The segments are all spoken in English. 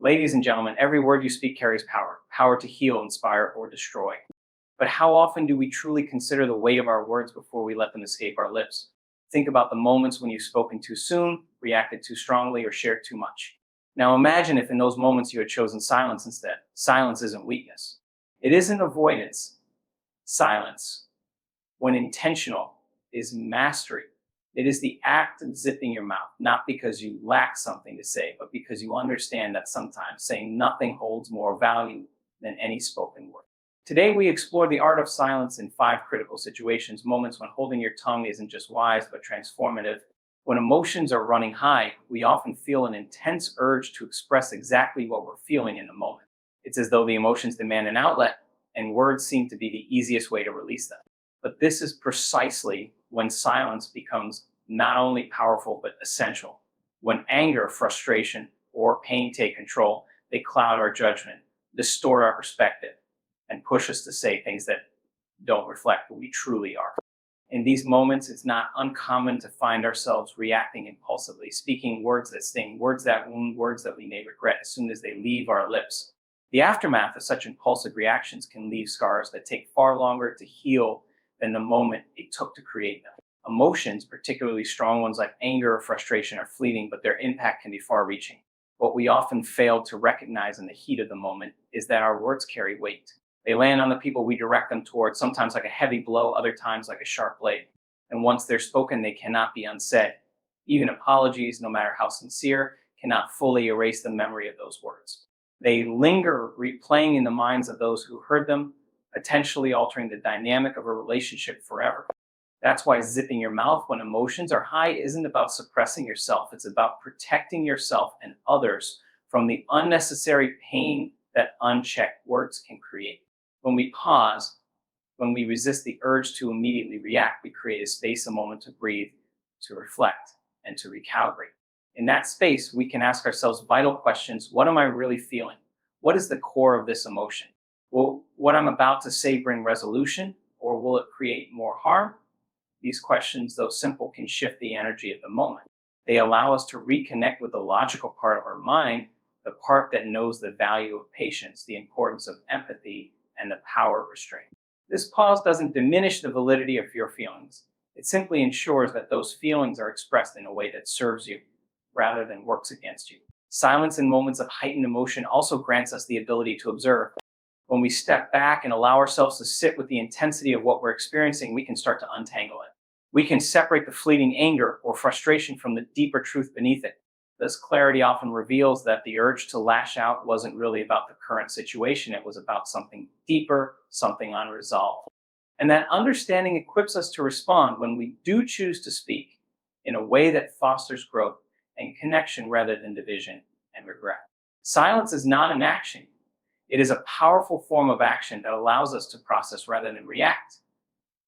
Ladies and gentlemen, every word you speak carries power, power to heal, inspire, or destroy. But how often do we truly consider the weight of our words before we let them escape our lips? Think about the moments when you've spoken too soon, reacted too strongly, or shared too much. Now imagine if in those moments you had chosen silence instead. Silence isn't weakness. It isn't avoidance. Silence, when intentional, is mastery. It is the act of zipping your mouth, not because you lack something to say, but because you understand that sometimes saying nothing holds more value than any spoken word. Today, we explore the art of silence in 5 critical situations, moments when holding your tongue isn't just wise, but transformative. When emotions are running high, we often feel an intense urge to express exactly what we're feeling in the moment. It's as though the emotions demand an outlet, and words seem to be the easiest way to release them. But this is precisely when silence becomes not only powerful, but essential. When anger, frustration, or pain take control, they cloud our judgment, distort our perspective, and push us to say things that don't reflect who we truly are. In these moments, it's not uncommon to find ourselves reacting impulsively, speaking words that sting, words that wound, words that we may regret as soon as they leave our lips. The aftermath of such impulsive reactions can leave scars that take far longer to heal than the moment it took to create them. Emotions, particularly strong ones like anger or frustration, are fleeting, but their impact can be far-reaching. What we often fail to recognize in the heat of the moment is that our words carry weight. They land on the people we direct them towards, sometimes like a heavy blow, other times like a sharp blade. And once they're spoken, they cannot be unsaid. Even apologies, no matter how sincere, cannot fully erase the memory of those words. They linger, replaying in the minds of those who heard them, potentially altering the dynamic of a relationship forever. That's why zipping your mouth when emotions are high isn't about suppressing yourself. It's about protecting yourself and others from the unnecessary pain that unchecked words can create. When we pause, when we resist the urge to immediately react, we create a space, a moment to breathe, to reflect, and to recalibrate. In that space, we can ask ourselves vital questions. What am I really feeling? What is the core of this emotion? Will what I'm about to say bring resolution, or will it create more harm? These questions, though simple, can shift the energy of the moment. They allow us to reconnect with the logical part of our mind, the part that knows the value of patience, the importance of empathy, and the power of restraint. This pause doesn't diminish the validity of your feelings. It simply ensures that those feelings are expressed in a way that serves you rather than works against you. Silence in moments of heightened emotion also grants us the ability to observe. When we step back and allow ourselves to sit with the intensity of what we're experiencing, we can start to untangle it. We can separate the fleeting anger or frustration from the deeper truth beneath it. This clarity often reveals that the urge to lash out wasn't really about the current situation. It was about something deeper, something unresolved. And that understanding equips us to respond when we do choose to speak in a way that fosters growth and connection rather than division and regret. Silence is not an action. It is a powerful form of action that allows us to process rather than react,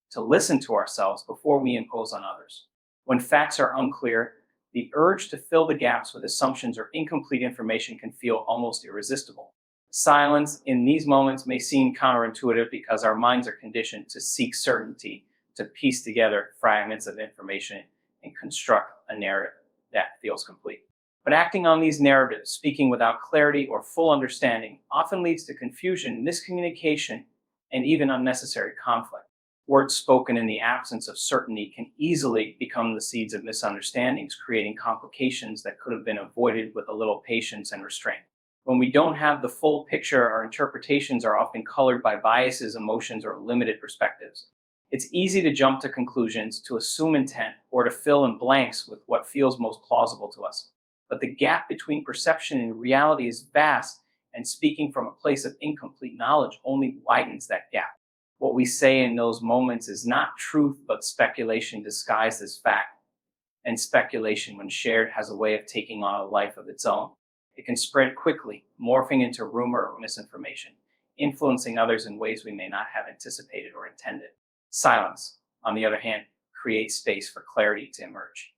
to listen to ourselves before we impose on others. When facts are unclear, the urge to fill the gaps with assumptions or incomplete information can feel almost irresistible. Silence in these moments may seem counterintuitive because our minds are conditioned to seek certainty, to piece together fragments of information and construct a narrative that feels complete. But acting on these narratives, speaking without clarity or full understanding, often leads to confusion, miscommunication, and even unnecessary conflict. Words spoken in the absence of certainty can easily become the seeds of misunderstandings, creating complications that could have been avoided with a little patience and restraint. When we don't have the full picture, our interpretations are often colored by biases, emotions, or limited perspectives. It's easy to jump to conclusions, to assume intent, or to fill in blanks with what feels most plausible to us. But the gap between perception and reality is vast, and speaking from a place of incomplete knowledge only widens that gap. What we say in those moments is not truth, but speculation disguised as fact. And speculation, when shared, has a way of taking on a life of its own. It can spread quickly, morphing into rumor or misinformation, influencing others in ways we may not have anticipated or intended. Silence, on the other hand, creates space for clarity to emerge.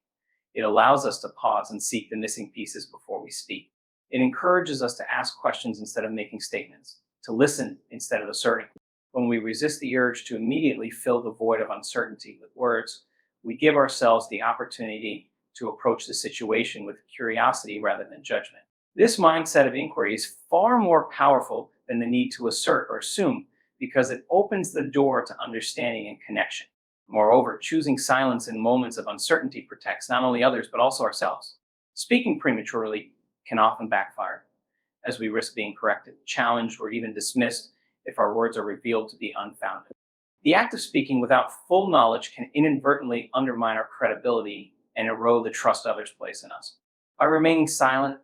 It allows us to pause and seek the missing pieces before we speak. It encourages us to ask questions instead of making statements, to listen instead of asserting. When we resist the urge to immediately fill the void of uncertainty with words, we give ourselves the opportunity to approach the situation with curiosity rather than judgment. This mindset of inquiry is far more powerful than the need to assert or assume because it opens the door to understanding and connection. Moreover, choosing silence in moments of uncertainty protects not only others but also ourselves. Speaking prematurely can often backfire, as we risk being corrected, challenged, or even dismissed if our words are revealed to be unfounded. The act of speaking without full knowledge can inadvertently undermine our credibility and erode the trust others place in us. By remaining silent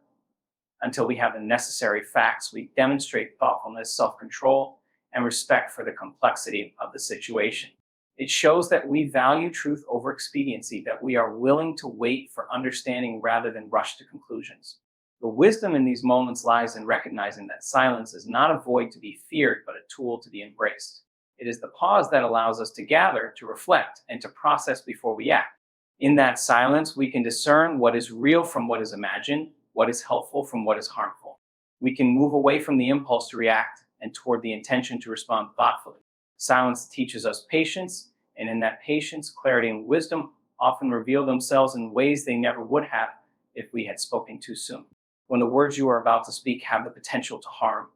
until we have the necessary facts, we demonstrate thoughtfulness, self control, and respect for the complexity of the situation. It shows that we value truth over expediency, that we are willing to wait for understanding rather than rush to conclusions. The wisdom in these moments lies in recognizing that silence is not a void to be feared, but a tool to be embraced. It is the pause that allows us to gather, to reflect, and to process before we act. In that silence, we can discern what is real from what is imagined, what is helpful from what is harmful. We can move away from the impulse to react and toward the intention to respond thoughtfully. Silence teaches us patience, and in that patience, clarity and wisdom often reveal themselves in ways they never would have if we had spoken too soon. When the words you are about to speak have the potential to harm,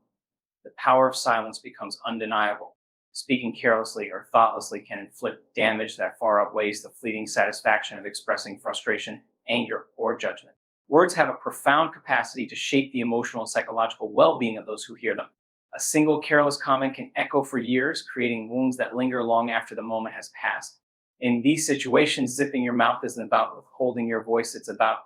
the power of silence becomes undeniable. Speaking carelessly or thoughtlessly can inflict damage that far outweighs the fleeting satisfaction of expressing frustration, anger, or judgment. Words have a profound capacity to shape the emotional and psychological well-being of those who hear them. A single careless comment can echo for years, creating wounds that linger long after the moment has passed. In these situations, zipping your mouth isn't about withholding your voice, it's about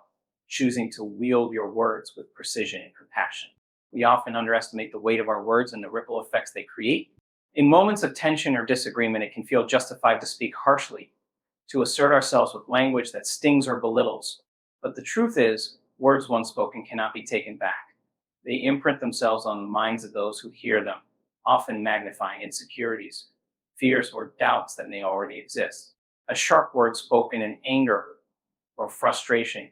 choosing to wield your words with precision and compassion. We often underestimate the weight of our words and the ripple effects they create. In moments of tension or disagreement, it can feel justified to speak harshly, to assert ourselves with language that stings or belittles. But the truth is, words once spoken cannot be taken back. They imprint themselves on the minds of those who hear them, often magnifying insecurities, fears, or doubts that may already exist. A sharp word spoken in anger or frustration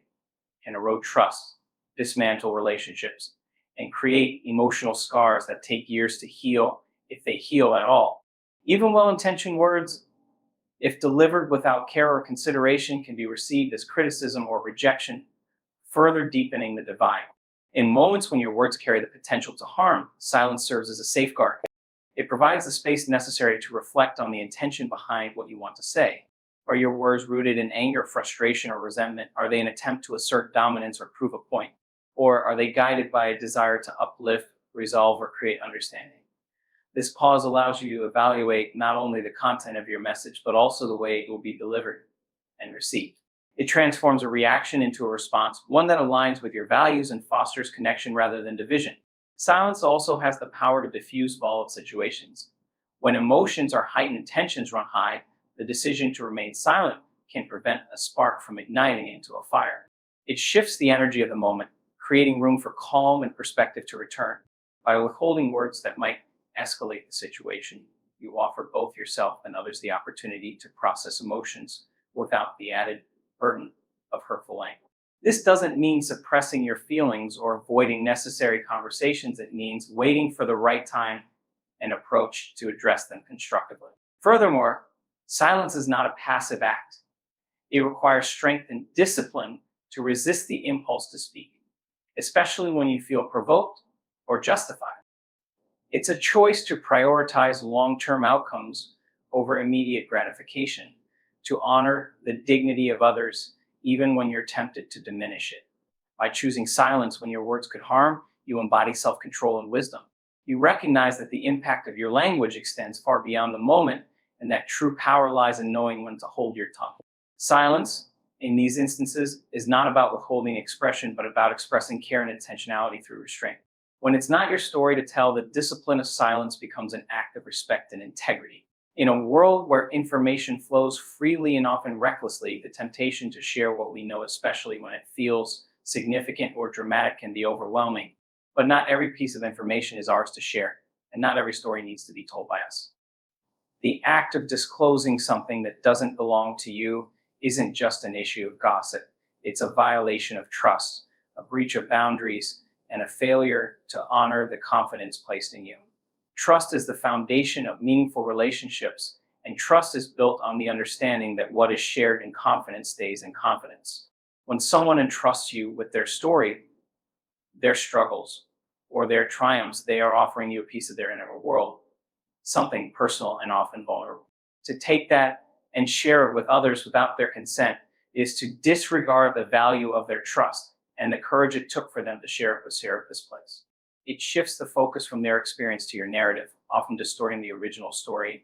can erode trust, dismantle relationships, and create emotional scars that take years to heal, if they heal at all. Even well-intentioned words, if delivered without care or consideration, can be received as criticism or rejection, further deepening the divide. In moments when your words carry the potential to harm, silence serves as a safeguard. It provides the space necessary to reflect on the intention behind what you want to say. Are your words rooted in anger, frustration, or resentment? Are they an attempt to assert dominance or prove a point? Or are they guided by a desire to uplift, resolve, or create understanding? This pause allows you to evaluate not only the content of your message, but also the way it will be delivered and received. It transforms a reaction into a response, one that aligns with your values and fosters connection rather than division. Silence also has the power to diffuse volatile situations. When emotions are heightened and tensions run high, the decision to remain silent can prevent a spark from igniting into a fire. It shifts the energy of the moment, creating room for calm and perspective to return. By withholding words that might escalate the situation, you offer both yourself and others the opportunity to process emotions without the added burden of hurtful language. This doesn't mean suppressing your feelings or avoiding necessary conversations. It means waiting for the right time and approach to address them constructively. Furthermore, silence is not a passive act. It requires strength and discipline to resist the impulse to speak, especially when you feel provoked or justified. It's a choice to prioritize long-term outcomes over immediate gratification, to honor the dignity of others even when you're tempted to diminish it. By choosing silence when your words could harm, you embody self-control and wisdom. You recognize that the impact of your language extends far beyond the moment, and that true power lies in knowing when to hold your tongue. Silence, in these instances, is not about withholding expression, but about expressing care and intentionality through restraint. When it's not your story to tell, the discipline of silence becomes an act of respect and integrity. In a world where information flows freely and often recklessly, the temptation to share what we know, especially when it feels significant or dramatic, can be overwhelming. But not every piece of information is ours to share, and not every story needs to be told by us. The act of disclosing something that doesn't belong to you isn't just an issue of gossip. It's a violation of trust, a breach of boundaries, and a failure to honor the confidence placed in you. Trust is the foundation of meaningful relationships, and trust is built on the understanding that what is shared in confidence stays in confidence. When someone entrusts you with their story, their struggles, or their triumphs, they are offering you a piece of their inner world, something personal and often vulnerable. To take that and share it with others without their consent is to disregard the value of their trust and the courage it took for them to share it with Sarah this place. It shifts the focus from their experience to your narrative, often distorting the original story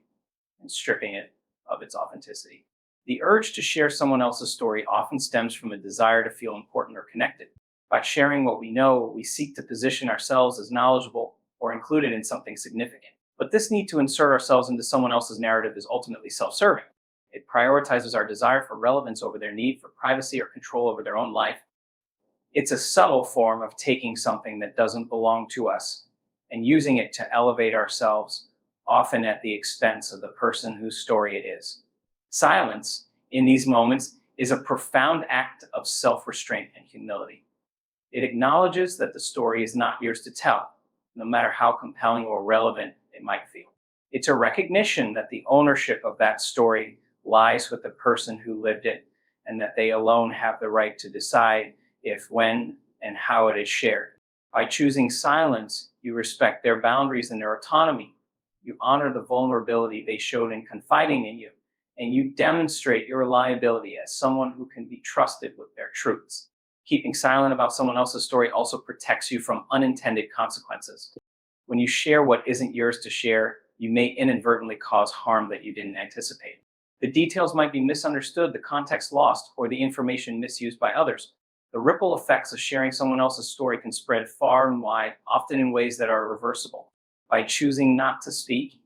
and stripping it of its authenticity. The urge to share someone else's story often stems from a desire to feel important or connected. By sharing what we know, we seek to position ourselves as knowledgeable or included in something significant. But this need to insert ourselves into someone else's narrative is ultimately self-serving. It prioritizes our desire for relevance over their need for privacy or control over their own life. It's a subtle form of taking something that doesn't belong to us and using it to elevate ourselves, often at the expense of the person whose story it is. Silence, in these moments, is a profound act of self-restraint and humility. It acknowledges that the story is not yours to tell, no matter how compelling or relevant it might feel. It's a recognition that the ownership of that story lies with the person who lived it, and that they alone have the right to decide if, when, and how it is shared. By choosing silence, you respect their boundaries and their autonomy. You honor the vulnerability they showed in confiding in you, and you demonstrate your reliability as someone who can be trusted with their truths. Keeping silent about someone else's story also protects you from unintended consequences. When you share what isn't yours to share, you may inadvertently cause harm that you didn't anticipate. The details might be misunderstood, the context lost, or the information misused by others. The ripple effects of sharing someone else's story can spread far and wide, often in ways that are irreversible. By choosing not to speak,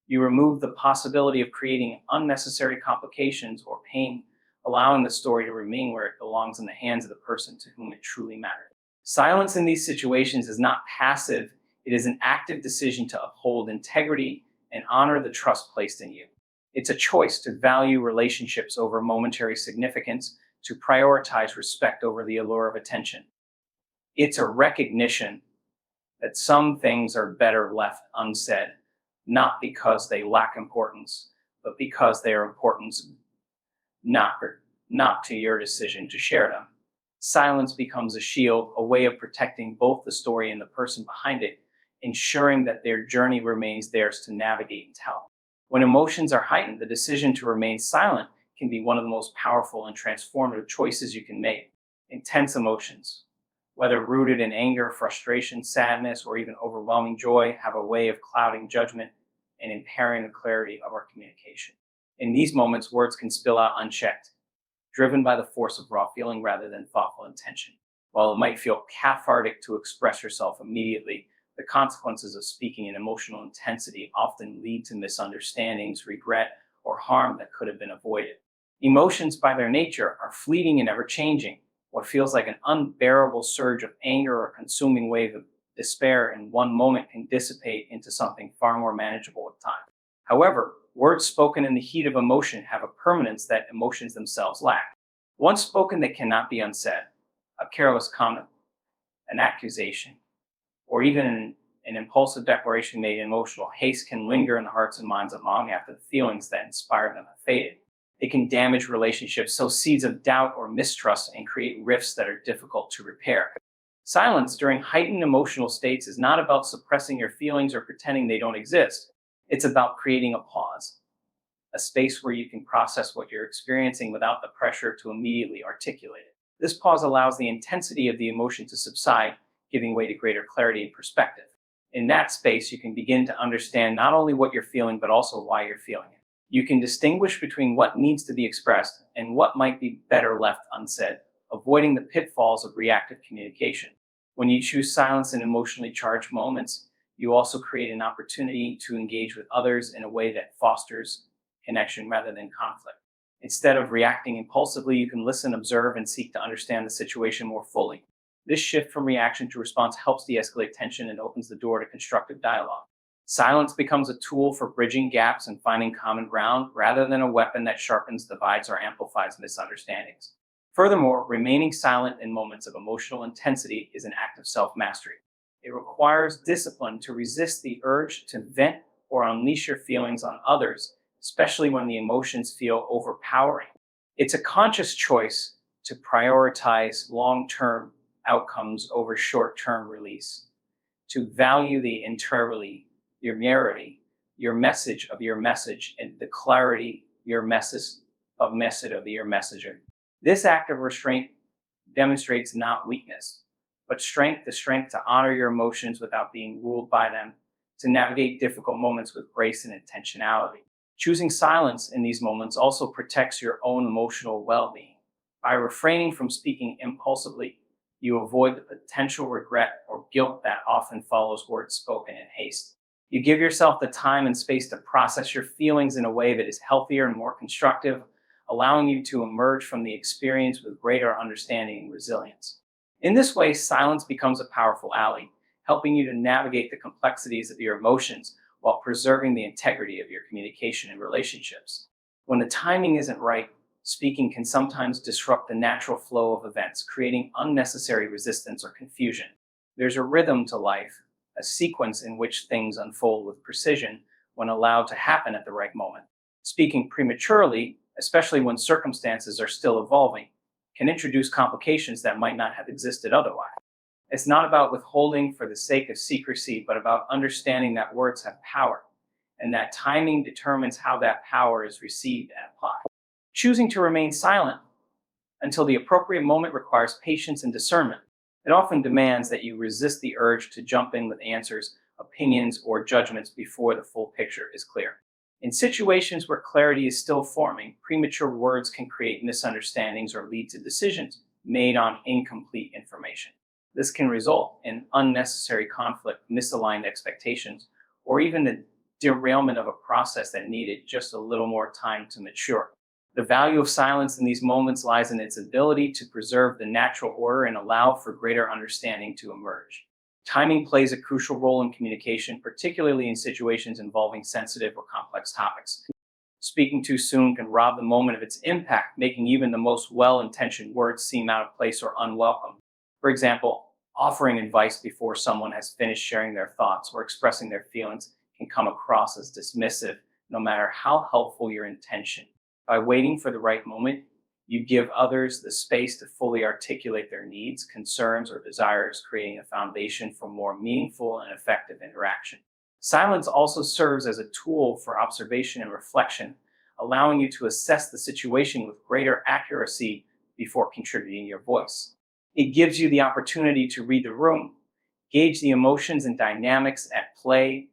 you remove the possibility of creating unnecessary complications or pain, allowing the story to remain where it belongs in the hands of the person to whom it truly mattered. Silence in these situations is not passive, it is an active decision to uphold integrity and honor the trust placed in you. It's a choice to value relationships over momentary significance, to prioritize respect over the allure of attention. It's a recognition that some things are better left unsaid, not because they lack importance, but because they are important not to your decision to share them. Silence becomes a shield, a way of protecting both the story and the person behind it, ensuring that their journey remains theirs to navigate and tell. When emotions are heightened, the decision to remain silent can be one of the most powerful and transformative choices you can make. Intense emotions, whether rooted in anger, frustration, sadness, or even overwhelming joy, have a way of clouding judgment and impairing the clarity of our communication. In these moments, words can spill out unchecked, driven by the force of raw feeling rather than thoughtful intention. While it might feel cathartic to express yourself immediately, the consequences of speaking in emotional intensity often lead to misunderstandings, regret, or harm that could have been avoided. Emotions, by their nature, are fleeting and ever-changing. What feels like an unbearable surge of anger or consuming wave of despair in one moment can dissipate into something far more manageable with time. However, words spoken in the heat of emotion have a permanence that emotions themselves lack. Once spoken, they cannot be unsaid. A careless comment, an accusation, or even an impulsive declaration made in emotional haste can linger in the hearts and minds of long after the feelings that inspired them have faded. It can damage relationships, sow seeds of doubt or mistrust, and create rifts that are difficult to repair. Silence during heightened emotional states is not about suppressing your feelings or pretending they don't exist. It's about creating a pause, a space where you can process what you're experiencing without the pressure to immediately articulate it. This pause allows the intensity of the emotion to subside, giving way to greater clarity and perspective. In that space, you can begin to understand not only what you're feeling, but also why you're feeling it. You can distinguish between what needs to be expressed and what might be better left unsaid, avoiding the pitfalls of reactive communication. When you choose silence in emotionally charged moments, you also create an opportunity to engage with others in a way that fosters connection rather than conflict. Instead of reacting impulsively, you can listen, observe, and seek to understand the situation more fully. This shift from reaction to response helps de-escalate tension and opens the door to constructive dialogue. Silence becomes a tool for bridging gaps and finding common ground rather than a weapon that sharpens divides or amplifies misunderstandings. Furthermore, remaining silent in moments of emotional intensity is an act of self-mastery. It requires discipline to resist the urge to vent or unleash your feelings on others, especially when the emotions feel overpowering. It's a conscious choice to prioritize long-term outcomes over short-term release, to value the integrity, your message of your message, and the clarity your message of your messenger. This act of restraint demonstrates not weakness, but strength, the strength to honor your emotions without being ruled by them, to navigate difficult moments with grace and intentionality. Choosing silence in these moments also protects your own emotional well-being. By refraining from speaking impulsively, you avoid the potential regret or guilt that often follows words spoken in haste. You give yourself the time and space to process your feelings in a way that is healthier and more constructive, allowing you to emerge from the experience with greater understanding and resilience. In this way, silence becomes a powerful ally, helping you to navigate the complexities of your emotions while preserving the integrity of your communication and relationships. When the timing isn't right, speaking can sometimes disrupt the natural flow of events, creating unnecessary resistance or confusion. There's a rhythm to life, a sequence in which things unfold with precision when allowed to happen at the right moment. Speaking prematurely, especially when circumstances are still evolving, can introduce complications that might not have existed otherwise. It's not about withholding for the sake of secrecy, but about understanding that words have power, and that timing determines how that power is received and applied. Choosing to remain silent until the appropriate moment requires patience and discernment. It often demands that you resist the urge to jump in with answers, opinions, or judgments before the full picture is clear. In situations where clarity is still forming, premature words can create misunderstandings or lead to decisions made on incomplete information. This can result in unnecessary conflict, misaligned expectations, or even the derailment of a process that needed just a little more time to mature. The value of silence in these moments lies in its ability to preserve the natural order and allow for greater understanding to emerge. Timing plays a crucial role in communication, particularly in situations involving sensitive or complex topics. Speaking too soon can rob the moment of its impact, making even the most well-intentioned words seem out of place or unwelcome. For example, offering advice before someone has finished sharing their thoughts or expressing their feelings can come across as dismissive, no matter how helpful your intention. By waiting for the right moment, you give others the space to fully articulate their needs, concerns, or desires, creating a foundation for more meaningful and effective interaction. Silence also serves as a tool for observation and reflection, allowing you to assess the situation with greater accuracy before contributing your voice. It gives you the opportunity to read the room, gauge the emotions and dynamics at play,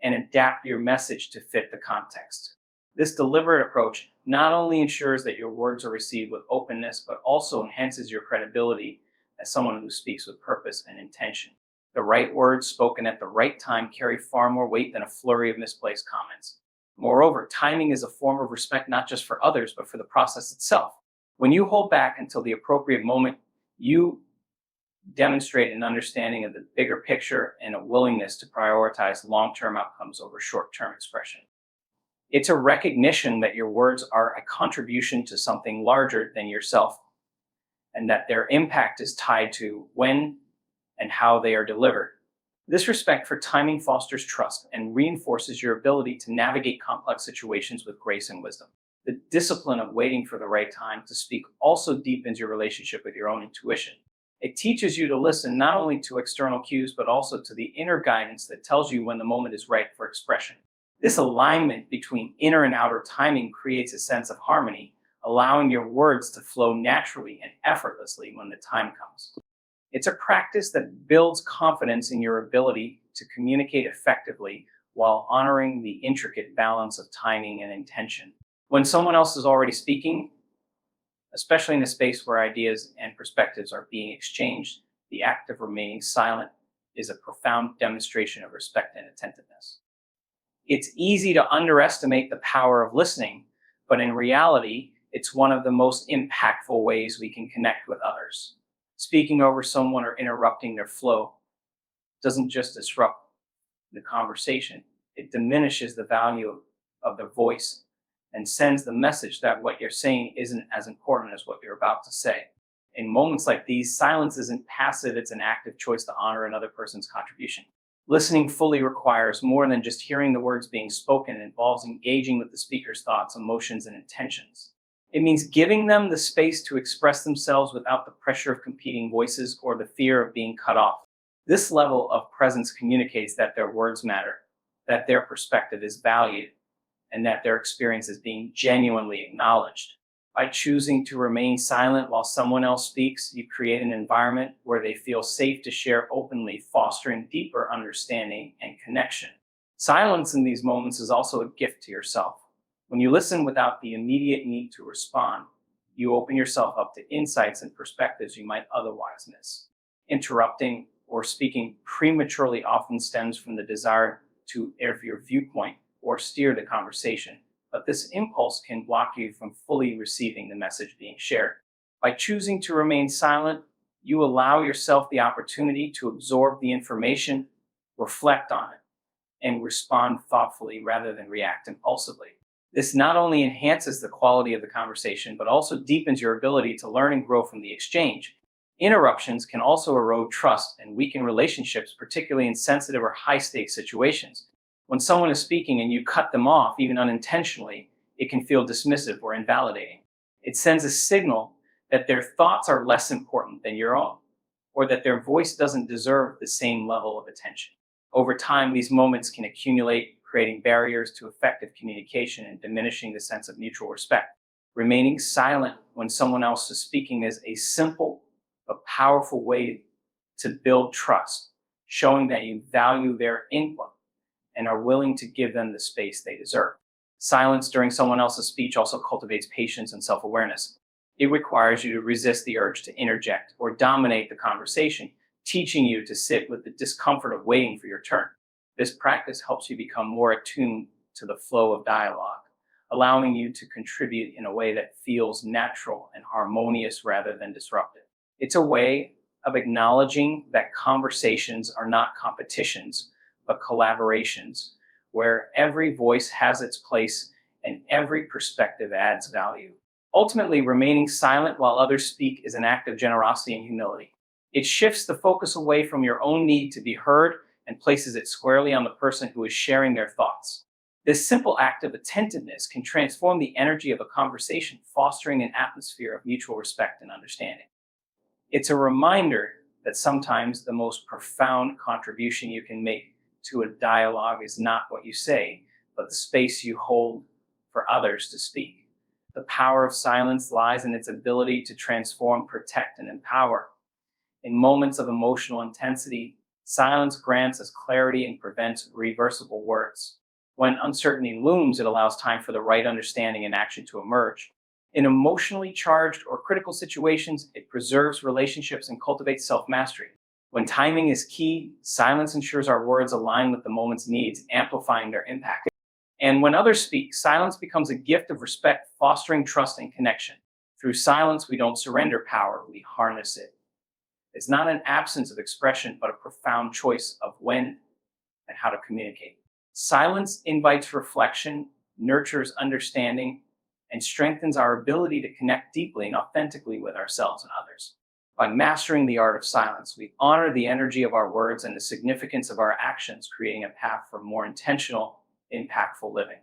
and adapt your message to fit the context. This deliberate approach not only ensures that your words are received with openness, but also enhances your credibility as someone who speaks with purpose and intention. The right words spoken at the right time carry far more weight than a flurry of misplaced comments. Moreover, timing is a form of respect not just for others, but for the process itself. When you hold back until the appropriate moment, you demonstrate an understanding of the bigger picture and a willingness to prioritize long-term outcomes over short-term expression. It's a recognition that your words are a contribution to something larger than yourself, and that their impact is tied to when and how they are delivered. This respect for timing fosters trust and reinforces your ability to navigate complex situations with grace and wisdom. The discipline of waiting for the right time to speak also deepens your relationship with your own intuition. It teaches you to listen not only to external cues, but also to the inner guidance that tells you when the moment is right for expression. This alignment between inner and outer timing creates a sense of harmony, allowing your words to flow naturally and effortlessly when the time comes. It's a practice that builds confidence in your ability to communicate effectively while honoring the intricate balance of timing and intention. When someone else is already speaking, especially in a space where ideas and perspectives are being exchanged, the act of remaining silent is a profound demonstration of respect and attentiveness. It's easy to underestimate the power of listening, but in reality, it's one of the most impactful ways we can connect with others. Speaking over someone or interrupting their flow doesn't just disrupt the conversation, it diminishes the value of the voice and sends the message that what you're saying isn't as important as what you're about to say. In moments like these, silence isn't passive, it's an active choice to honor another person's contribution. Listening fully requires more than just hearing the words being spoken. It involves engaging with the speaker's thoughts, emotions, and intentions. It means giving them the space to express themselves without the pressure of competing voices or the fear of being cut off. This level of presence communicates that their words matter, that their perspective is valued, and that their experience is being genuinely acknowledged. By choosing to remain silent while someone else speaks, you create an environment where they feel safe to share openly, fostering deeper understanding and connection. Silence in these moments is also a gift to yourself. When you listen without the immediate need to respond, you open yourself up to insights and perspectives you might otherwise miss. Interrupting or speaking prematurely often stems from the desire to air your viewpoint or steer the conversation, but this impulse can block you from fully receiving the message being shared. By choosing to remain silent, you allow yourself the opportunity to absorb the information, reflect on it, and respond thoughtfully rather than react impulsively. This not only enhances the quality of the conversation, but also deepens your ability to learn and grow from the exchange. Interruptions can also erode trust and weaken relationships, particularly in sensitive or high-stakes situations. When someone is speaking and you cut them off, even unintentionally, it can feel dismissive or invalidating. It sends a signal that their thoughts are less important than your own, or that their voice doesn't deserve the same level of attention. Over time, these moments can accumulate, creating barriers to effective communication and diminishing the sense of mutual respect. Remaining silent when someone else is speaking is a simple but powerful way to build trust, showing that you value their input and are willing to give them the space they deserve. Silence during someone else's speech also cultivates patience and self-awareness. It requires you to resist the urge to interject or dominate the conversation, teaching you to sit with the discomfort of waiting for your turn. This practice helps you become more attuned to the flow of dialogue, allowing you to contribute in a way that feels natural and harmonious rather than disruptive. It's a way of acknowledging that conversations are not competitions, but collaborations, where every voice has its place and every perspective adds value. Ultimately, remaining silent while others speak is an act of generosity and humility. It shifts the focus away from your own need to be heard and places it squarely on the person who is sharing their thoughts. This simple act of attentiveness can transform the energy of a conversation, fostering an atmosphere of mutual respect and understanding. It's a reminder that sometimes the most profound contribution you can make to a dialogue is not what you say, but the space you hold for others to speak. The power of silence lies in its ability to transform, protect, and empower. In moments of emotional intensity, silence grants us clarity and prevents reversible words. When uncertainty looms, it allows time for the right understanding and action to emerge. In emotionally charged or critical situations, it preserves relationships and cultivates self-mastery. When timing is key, silence ensures our words align with the moment's needs, amplifying their impact. And when others speak, silence becomes a gift of respect, fostering trust and connection. Through silence, we don't surrender power, we harness it. It's not an absence of expression, but a profound choice of when and how to communicate. Silence invites reflection, nurtures understanding, and strengthens our ability to connect deeply and authentically with ourselves and others. By mastering the art of silence, we honor the energy of our words and the significance of our actions, creating a path for more intentional, impactful living.